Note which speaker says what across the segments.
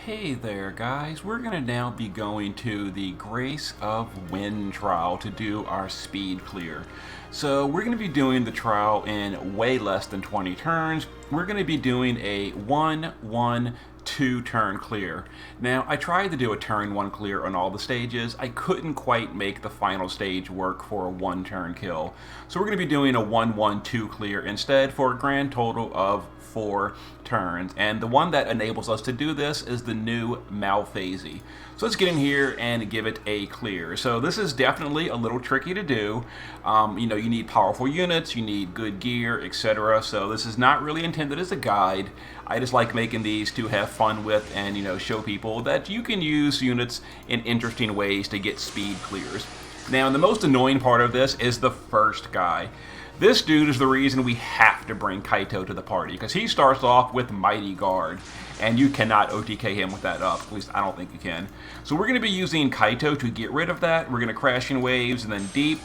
Speaker 1: Hey there, guys. We're going to now be going to the Grace of Wind trial to do our speed clear. So we're going to be doing the trial in way less than 20 turns. We're going to be doing a 1-1-2 turn clear. Now, I tried to do a turn 1 clear on all the stages. I couldn't quite make the final stage work for a 1 turn kill. So we're going to be doing a 1-1-2 clear instead for a grand total of 4 turns, and the one that enables us to do this is the new Malphasy. So let's get in here and give it a clear. So this is definitely a little tricky to do. You need powerful units, you need good gear, etc. So this is not really intended as a guide. I just like making these to have fun with and show people that you can use units in interesting ways to get speed clears. Now, the most annoying part of this is the first guy. This dude is the reason we have to bring Kaito to the party, because he starts off with Mighty Guard, and you cannot OTK him with that up. At least I don't think you can. So we're going to be using Kaito to get rid of that. We're going to crash in waves and then deep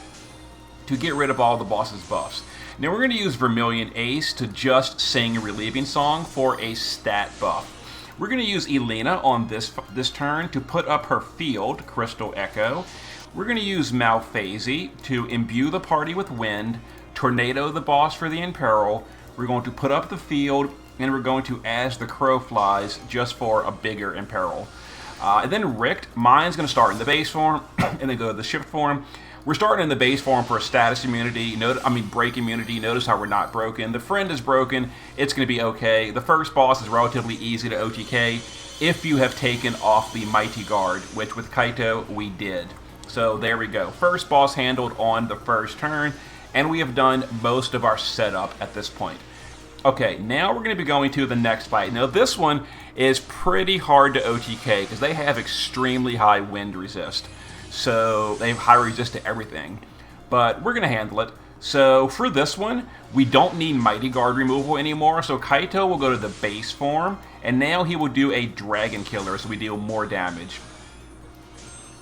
Speaker 1: to get rid of all the boss's buffs. Now we're going to use Vermilion Ace to just sing a relieving song for a stat buff. We're going to use Elena on this turn to put up her field, Crystal Echo. We're going to use Malphasy to imbue the party with wind, tornado the boss for the Imperil. We're going to put up the field, and we're going to As the Crow Flies just for a bigger Imperil. And then Richt, mine's going to start in the base form and then go to the shift form. We're starting in the base form for a status immunity, break immunity. Notice how we're not broken. The friend is broken. It's going to be okay. The first boss is relatively easy to OTK if you have taken off the Mighty Guard, which with Kaito we did. So there we go. First boss handled on the first turn, and we have done most of our setup at this point. Okay, now we're going to be going to the next fight. Now this one is pretty hard to OTK because they have extremely high wind resist. So they have high resist to everything. But we're going to handle it. So for this one, we don't need Mighty Guard removal anymore. So Kaito will go to the base form, and now he will do a Dragon Killer, so we deal more damage.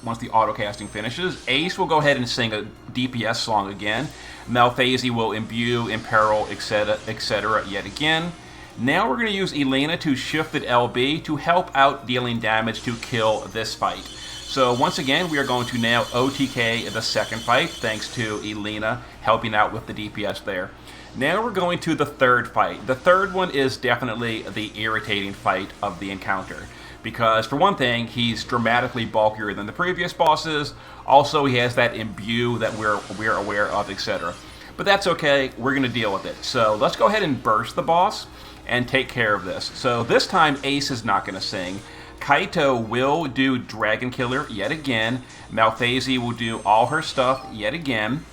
Speaker 1: Once the auto casting finishes, Ace will go ahead and sing a DPS song again. Malphasy will imbue, imperil, etc. yet again. Now we're going to use Elena to shifted LB to help out dealing damage to kill this fight. So once again, we are going to now OTK the second fight, thanks to Elena helping out with the DPS there. Now we're going to the third fight. The third one is definitely the irritating fight of the encounter, because for one thing, he's dramatically bulkier than the previous bosses. Also, he has that imbue that we're aware of, etc. But that's okay, we're going to deal with it. So let's go ahead and burst the boss and take care of this. So this time, Ace is not going to sing. Kaito will do Dragon Killer yet again. Malphasy will do all her stuff yet again.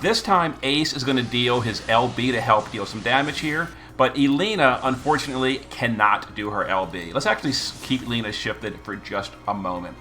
Speaker 1: This time, Ace is going to deal his LB to help deal some damage here. But Elena, unfortunately, cannot do her LB. Let's actually keep Elena shifted for just a moment.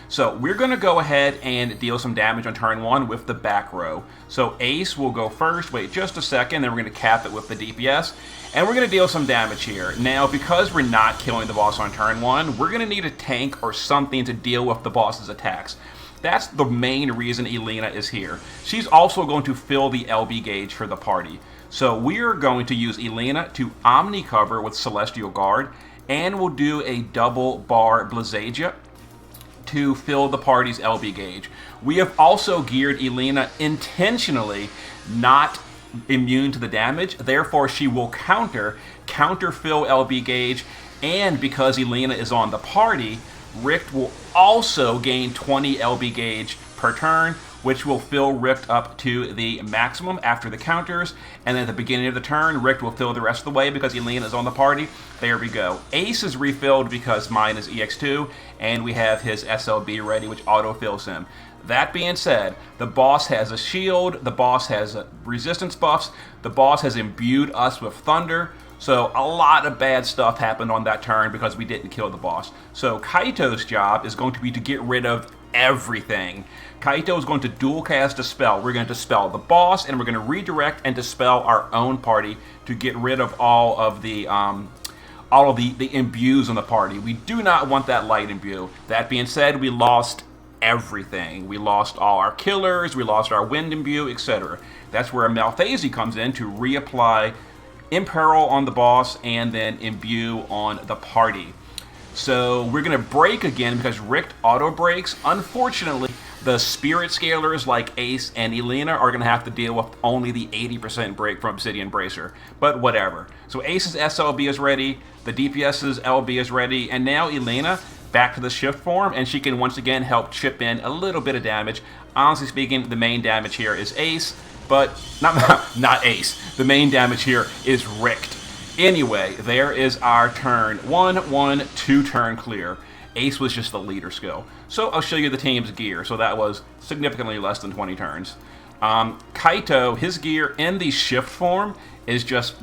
Speaker 1: So we're going to go ahead and deal some damage on turn 1 with the back row. So Ace will go first, wait just a second, then we're going to cap it with the DPS. And we're going to deal some damage here. Now, because we're not killing the boss on turn 1, we're going to need a tank or something to deal with the boss's attacks. That's the main reason Elena is here. She's also going to fill the LB gauge for the party. So we're going to use Elena to Omni cover with Celestial Guard, and we'll do a double bar Blazagia to fill the party's LB gauge. We have also geared Elena intentionally not immune to the damage, therefore she will counter fill LB gauge, and because Elena is on the party, Richt will also gain 20 LB gauge per turn, which will fill Richt up to the maximum after the counters, and then at the beginning of the turn, Richt will fill the rest of the way because Elena is on the party. There we go. Ace is refilled because mine is EX2, and we have his SLB ready, which auto-fills him. That being said, the boss has a shield, the boss has resistance buffs, the boss has imbued us with thunder, so a lot of bad stuff happened on that turn because we didn't kill the boss. So Kaito's job is going to be to get rid of everything. Kaito is going to dual cast Dispel. We're going to dispel the boss, and we're going to redirect and dispel our own party to get rid of all of the imbues on the party. We do not want that light imbue. That being said, we lost everything. We lost all our killers, we lost our wind imbue, etc. That's where Malphasy comes in to reapply Imperil on the boss and then imbue on the party. So we're going to break again because Richt auto breaks. Unfortunately, the spirit scalers like Ace and Elena are going to have to deal with only the 80% break from Obsidian Bracer. But whatever. So Ace's SLB is ready, the DPS's LB is ready, and now Elena back to the shift form, and she can once again help chip in a little bit of damage. Honestly speaking, the main damage here is Ace, but not Ace. The main damage here is Richt. Anyway, there is our turn. 1-1, 2-turn clear. Ace was just the leader skill. So I'll show you the team's gear. So that was significantly less than 20 turns. Kaito, his gear in the shift form is just,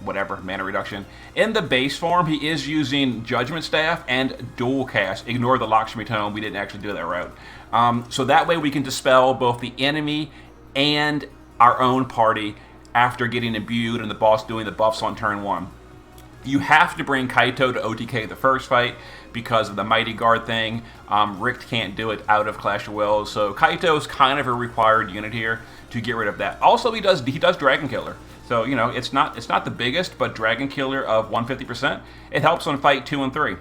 Speaker 1: whatever, mana reduction. In the base form, he is using Judgment Staff and Dual Cast. Ignore the Lakshmi Tome, we didn't actually do that route. So that way we can dispel both the enemy and our own party after getting imbued and the boss doing the buffs on turn 1. You have to bring Kaito to OTK the first fight because of the Mighty Guard thing. Richt can't do it out of Clash of Wills, so Kaito is kind of a required unit here to get rid of that. Also, he does Dragon Killer. So, it's not the biggest, but Dragon Killer of 150%, it helps on fight 2 and 3.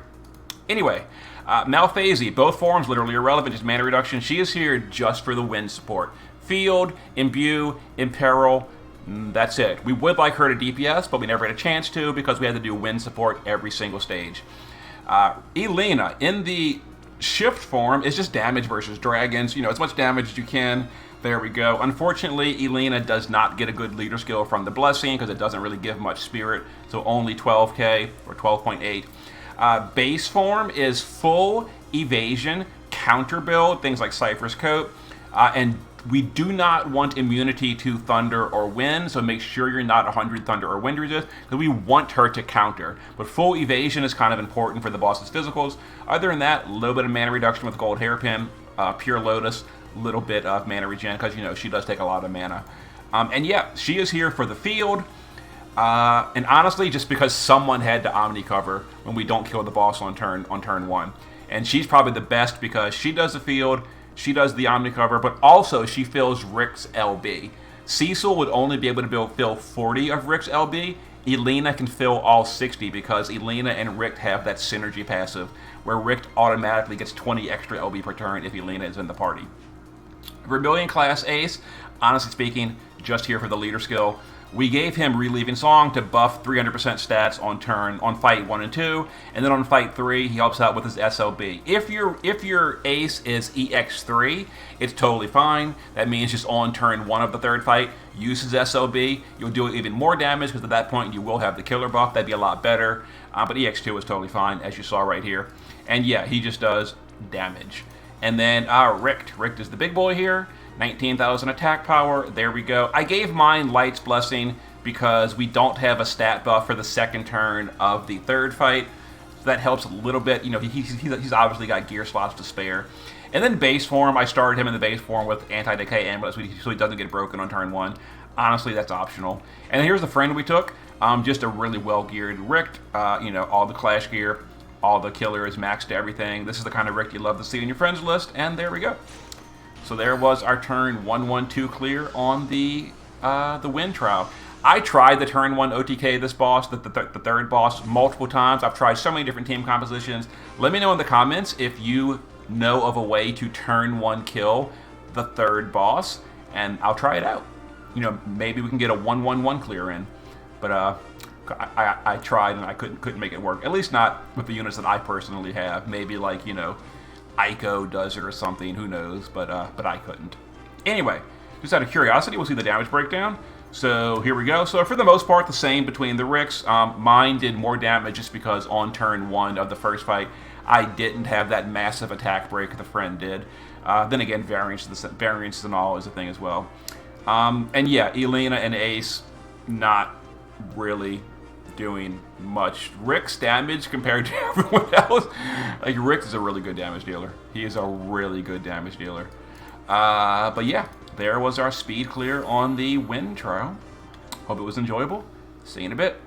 Speaker 1: Anyway, Malphase, both forms literally irrelevant, just mana reduction. She is here just for the wind support. Field, Imbue, Imperil, that's it. We would like her to DPS, but we never had a chance to because we had to do wind support every single stage. Elena, in the shift form, is just damage versus dragons. As much damage as you can. There we go. Unfortunately, Elena does not get a good leader skill from the Blessing because it doesn't really give much spirit, so only 12k or 12.8. Base form is full evasion, counter build, things like Cypher's Coat, and we do not want immunity to thunder or wind, so make sure you're not 100 thunder or wind resist, because we want her to counter. But full evasion is kind of important for the boss's physicals. Other than that, a little bit of mana reduction with Gold Hairpin, Pure Lotus, little bit of mana regen, because she does take a lot of mana. And yeah, she is here for the field. And honestly, just because someone had to Omni cover when we don't kill the boss on turn 1. And she's probably the best because she does the field, she does the Omni cover, but also she fills Richt's LB. Cecil would only be able to fill 40 of Richt's LB. Elena can fill all 60 because Elena and Richt have that synergy passive where Richt automatically gets 20 extra LB per turn if Elena is in the party. Vermilion class Ace, honestly speaking, just here for the leader skill. We gave him Relieving Song to buff 300% stats on fight 1 and 2, and then on fight 3 he helps out with his SLB. If your Ace is EX3, it's totally fine. That means just on turn 1 of the third fight, use his SLB. You'll do even more damage because at that point you will have the killer buff. That'd be a lot better. But EX2 is totally fine, as you saw right here. And yeah, he just does damage. And then Richt. Richt is the big boy here. 19,000 attack power. There we go. I gave mine Light's Blessing because we don't have a stat buff for the second turn of the third fight. So that helps a little bit. He's obviously got gear slots to spare. And then base form, I started him in the base form with Anti-Decay Amulet so he doesn't get broken on turn 1. Honestly, that's optional. And here's the friend we took. Just a really well-geared Richt. All the Clash gear, all the killers, maxed to everything. This is the kind of Richt you love to see in your friends list, and there we go. So there was our turn 1-1-2 clear on the wind trial. I tried the turn 1 OTK this boss, the third boss, multiple times. I've tried so many different team compositions. Let me know in the comments if you know of a way to turn 1 kill the third boss, and I'll try it out. Maybe we can get a 1-1-1 clear in. But I tried and I couldn't make it work. At least not with the units that I personally have. Maybe like, Ico does it or something, who knows, but I couldn't. Anyway, just out of curiosity, we'll see the damage breakdown. So here we go. So for the most part, the same between the Richts. Mine did more damage just because on turn 1 of the first fight, I didn't have that massive attack break the friend did. Then again, variances and all is a thing as well. And yeah, Elena and Ace, not really doing much. Richt's damage compared to everyone else, like Richt is a really good damage dealer. He is a really good damage dealer. But yeah, there was our speed clear on the wind trial. Hope it was enjoyable. See you in a bit.